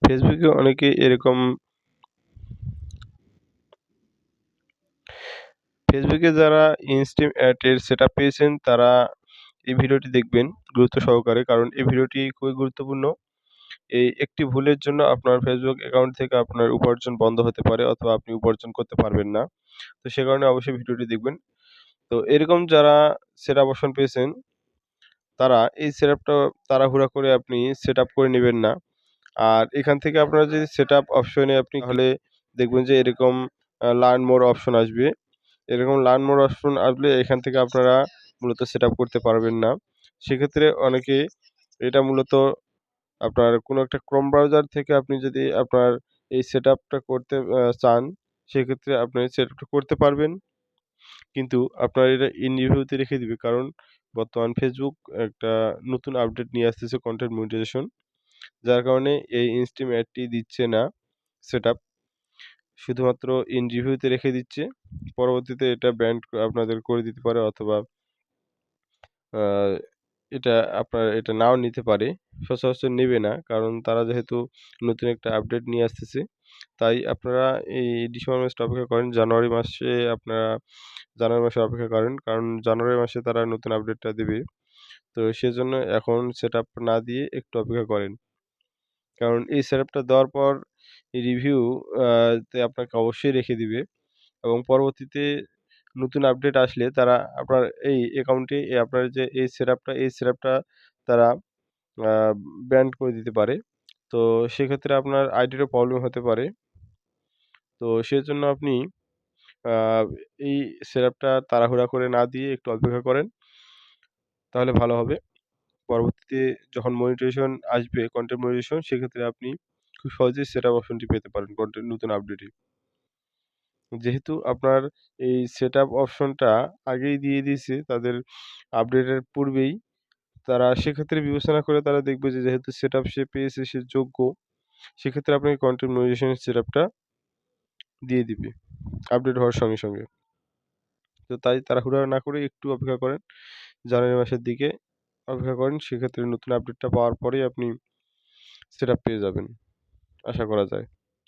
ফেসবুকে অনেকে এরকম ফেসবুকে যারা ইনস্ট্রিম অ্যাড-এর সেটআপ পেয়েছেন তারা এই ভিডিওটি দেখবেন গুরুত্ব সহকারে। কারণ এই ভিডিওটি খুবই গুরুত্বপূর্ণ। এই একটি ভুলের জন্য আপনার ফেসবুক অ্যাকাউন্ট থেকে আপনার উপার্জন বন্ধ হতে পারে অথবা আপনি উপার্জন করতে পারবেন না। তো সে কারণে অবশ্যই ভিডিওটি দেখবেন। তো এরকম যারা সেটআপ অপশন পেয়েছেন তারা এই সেটআপটা তাড়াহুড়া করে আপনি সেটআপ করে নিবেন না। আর এখান থেকে আপনারা যদি সেটআপ অপশনে আপনি তাহলে দেখবেন যে এরকম লার্ন মোর অপশন আসবে। এরকম লার্ন মোর অপশন আসলে এখান থেকে আপনারা মূলত সেটআপ করতে পারবেন না। সেক্ষেত্রে অনেকে এটা মূলত আপনার কোনো একটা ক্রোম ব্রাউজার থেকে আপনি যদি আপনার এই সেটআপটা করতে চান, সেক্ষেত্রে আপনি সেটআপটা করতে পারবেন। কিন্তু আপনার এটা ইন রিভিউতে রেখে দিবে। কারণ বর্তমান ফেসবুক একটা নতুন আপডেট নিয়ে আসতেছে কনটেন্ট মনিটাইজেশন। যার কারণে এই ইনস্ট্রিম অ্যাডটি দিচ্ছে না সেটআপ। শুধুমাত্র ইন রিভিউতে রেখে দিচ্ছে। পরবর্তীতে এটা ব্যান্ড আপনাদের করে দিতে পারে অথবা আ এটা আপনার এটা নাও নিতে পারে। সচরাচর নেবে না। কারণ তারা যেহেতু নতুন একটা আপডেট নিয়ে আসতেছে। তাই আপনারা এই ডিসেম্বর মাসটা অপেক্ষা করেন। জানুয়ারি মাসে আপনারা জানুয়ারি মাসে অপেক্ষা করেন। কারণ জানুয়ারি মাসে তারা নতুন আপডেটটা দিবে। তো সেজন্য এখন সেটআপ না দিয়ে একটু অপেক্ষা করেন। কারণ এই সেটআপটা দেওয়ার পর রিভিউ আ তে আপনাকে অবশ্যই রেখে দিবে এবং পরবর্তীতে নতুন আপডেট আসলে তারা আপনার এই অ্যাকাউন্টে আপনার যে এই সেটআপটা তারা আ ব্যান্ড করে দিতে পারে। তো সেক্ষেত্রে আপনার আইডিরও প্রবলেম হতে পারে। তো সেজন্য আপনি আ এই সেটআপটা তাড়াহুড়া করে না দিয়ে একটু অপেক্ষা করেন। তাহলে ভালো হবে। পরবর্তীতে যখন মনিটাইজেশন আসবে, কনটেন্ট মনিটাইজেশন সেক্ষেত্রে আপনি খুব সহজেই সেটআপ অপশনটি পেতে পারেন কনটেন্ট নতুন আপডেটে। যেহেতু আপনার এই সেটআপ অপশনটা আগেই দিয়ে দিয়েছে তাদের আপডেটের পূর্বেই, তারা সেক্ষেত্রে বিবেচনা করে তারা দেখবে যে যেহেতু সেটআপ সে পেয়েছে, সে যোগ্য, সেক্ষেত্রে আপনাকে কনটেন্ট মনিটাইজেশন সেটআপটা দিয়ে দিবে আপডেট হওয়ার সঙ্গে, সঙ্গে। তো তাই তাড়াহুড়া না করে একটু অপেক্ষা করেন। জানুয়ারি মাসের দিকে অপেক্ষা করেন। সেক্ষেত্রে নতুন আপডেটটা পাওয়ার পরেই আপনি সেটআপ পেয়ে যাবেন। আশা করা যায়।